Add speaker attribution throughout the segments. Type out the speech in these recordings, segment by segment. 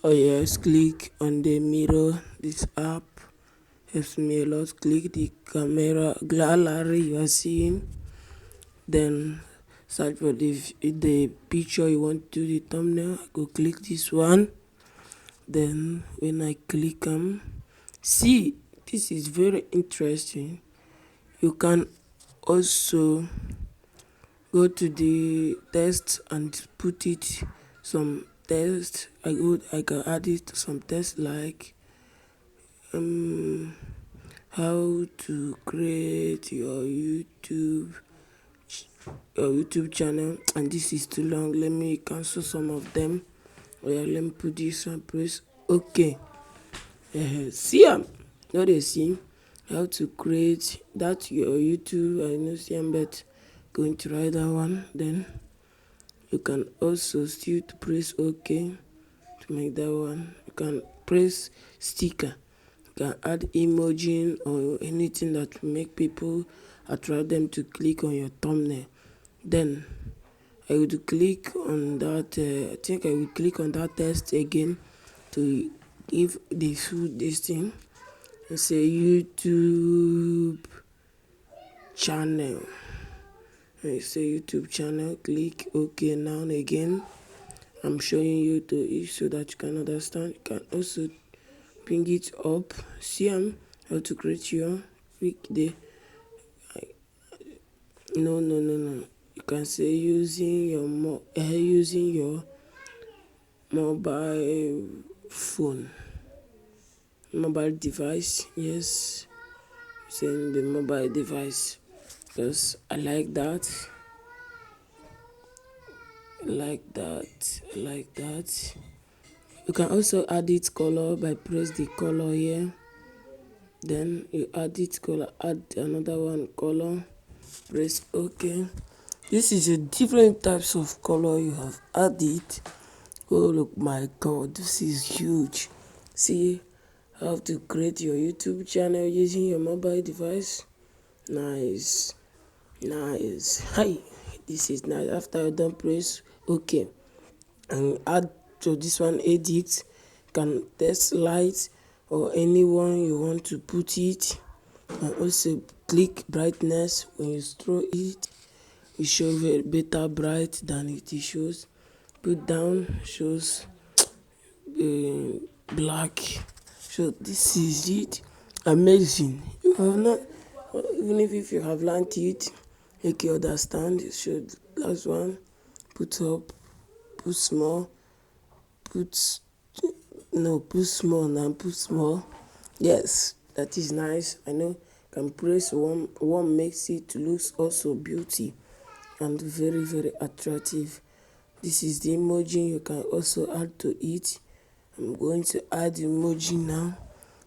Speaker 1: Oh yes, click on the mirror. This app helps me a lot. Click the camera gallery you are seeing, then search for the picture you want to do the thumbnail. I go click this one. Then when I click see, this is very interesting. You can also go to the text and put it some text. I can add it to some text like how to create your YouTube channel, and this is too long. Let me cancel some of them. Oh yeah, let me put this and press OK. See now they see how to create that your YouTube. I know see but going to write that one. Then you can also still to press OK to make that one. You can press sticker. You can add emoji or anything that will make people attract them to click on your thumbnail. Then I would click on that. I think I will click on that text again to give this thing and say YouTube channel. I say YouTube channel. Click OK now and again. I'm showing you to it so that you can understand. You can also bring it up. See how to create your click the no. You can say using your mobile phone, mobile device. Yes, using the mobile device because I like that. You can also add it color by press the color here. Then you add it color, add another one color, press OK. This is a different types of color you have added. Oh look, my god, this is huge. See how to create your YouTube channel using your mobile device. Nice. Hi, this is nice. After you're done, press OK and add to this one edit. You can test light or anyone you want to put it, and also click brightness. When you throw it shows very better bright than it shows. Put down shows black. So this is it. Amazing. You have not, even if you have learned it, make you understand. You should last one. Put up, put small, put small now, put small. Yes, that is nice. I know can press one makes it to look also beauty and very attractive. This is the emoji you can also add to it. I'm going to add emoji now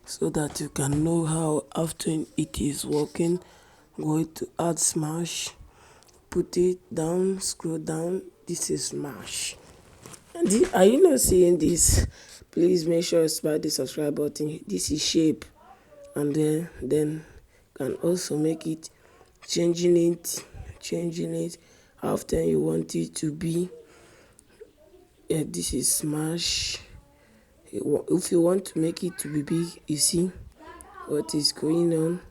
Speaker 1: so that you can know how often it is working. I'm going to add smash, put it down, scroll down. This is smash. And are you not seeing this? Please make sure you smash the subscribe button. This is shape, and then can also make it changing it how often you want it to be. Yeah, this is smash. If you want to make it to be big, you see what is going on.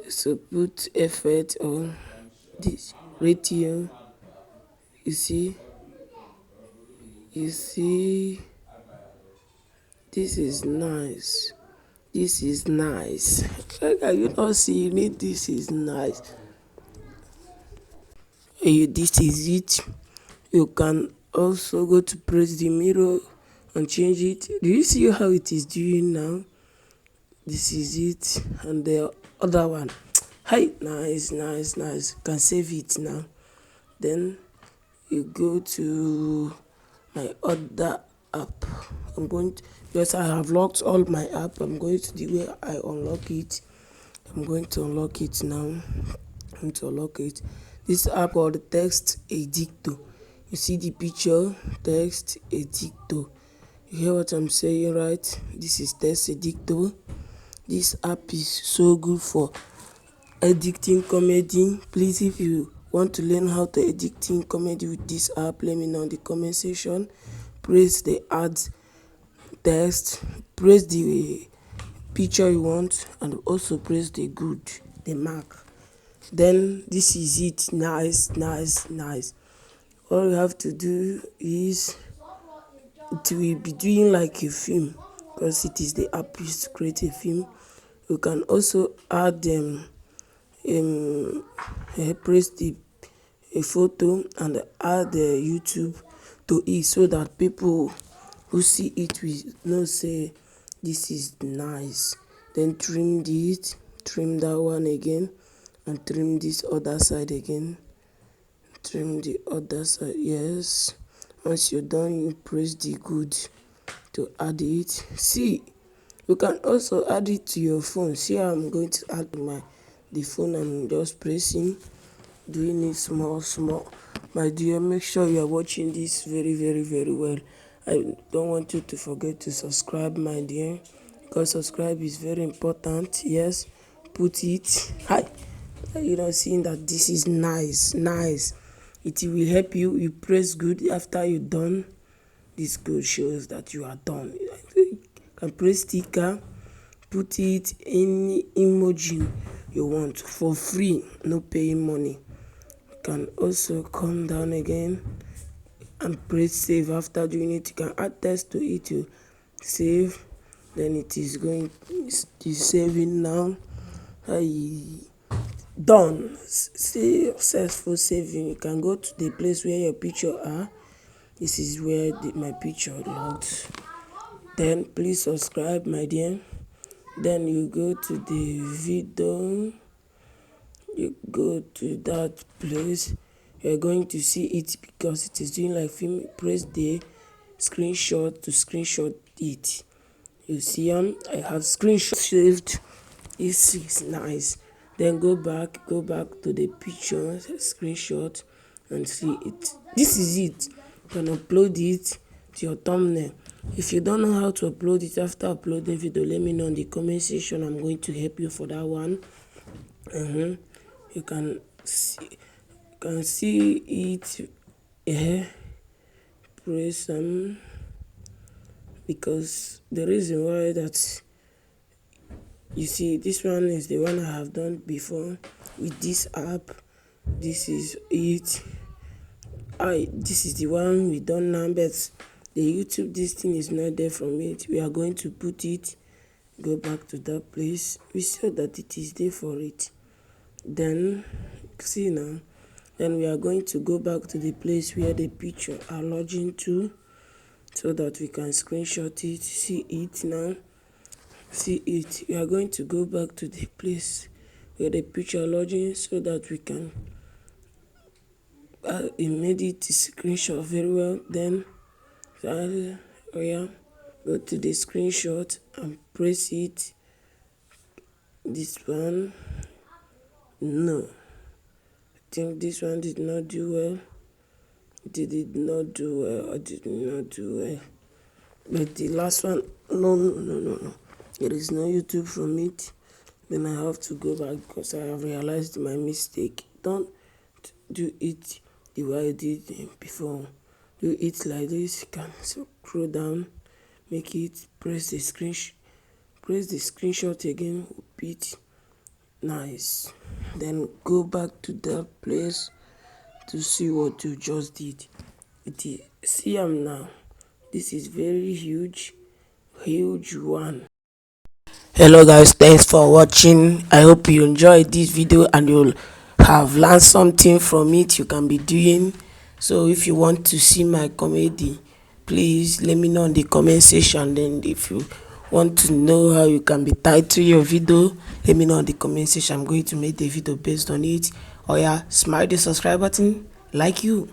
Speaker 1: So put effect on this ratio. You see this is nice. Can you not see it? This is nice. This is it. You can also go to press the mirror and change it. Do you see how it is doing now? This is it. And the other one. Hi, nice. Can save it now. Then you go to my other app. Because I have locked all my app, I'm going to the way I unlock it. I'm going to unlock it now. This app called Text Editor. You see the picture, Text Editor. You hear what I'm saying, right? This is Text Editor. This app is so good for editing comedy. Please, if you want to learn how to editing comedy with this app, let me know in the comment section. Press the add text, press the picture you want, and also press the mark. Then this is it. Nice. All you have to do is it will be doing like a film, because it is the app used to create a film. You can also add press the a photo and add the YouTube to it, so that people who see it will know say this is nice. Then trim that one again, and trim this other side again, trim the other side. Yes, once you're done, you press the good to add it. See, you can also add it to your phone. See how I'm going to add the phone. I'm just pressing, doing it small. My dear, make sure you are watching this very well. I don't want you to forget to subscribe, my dear, because subscribe is very important. Yes, put it. Hi, you know, seeing that this is nice. It will help you. You press good after you're done. This good shows that you are done. You can press sticker, put it any emoji you want for free, no paying money. You can also come down again and press save. After doing it, you can add text to it to save. Then it is going to saving now. Done. Successful saving. You can go to the place where your picture are. This is where my picture logged. Then please subscribe, my dear. Then you go to the video, you go to that place. You're going to see it because it is doing like film. Press the screenshot to screenshot it. You see I have screenshot saved. This is nice. Then go back to the picture, screenshot, and see it. This is it. You can upload it to your thumbnail. If you don't know how to upload it after uploading video, let me know in the comment section. I'm going to help you for that one. You can see it here. Press because the reason why that you see this one is the one I have done before with this app. This is it. This is the one we done now, but the YouTube, this thing is not there from it. We are going to put it, go back to that place. We saw that it is there for it. Then see now. Then we are going to go back to the place where the picture are lodging to, so that we can screenshot it. See it now. See it. We are going to go back to the place where the picture lodging, so that we can made it to screenshot very well. Then go to the screenshot and press it. This one, no, I think this one did not do well. I did not do well. But the last one, no. There is no YouTube from it. Then I have to go back because I have realized my mistake. Don't do it the way I did before. Do it like this. You can scroll down, make it, press the screenshot again, repeat. Nice. Then go back to that place to see what you just did. See now. This is very huge one. Hello guys, thanks for watching. I hope you enjoyed this video and you'll have learned something from it you can be doing. So if you want to see my comedy, please let me know in the comment section. Then if you want to know how you can be title your video, let me know in the comment section. I'm going to make the video based on it. Smile the subscribe button like you.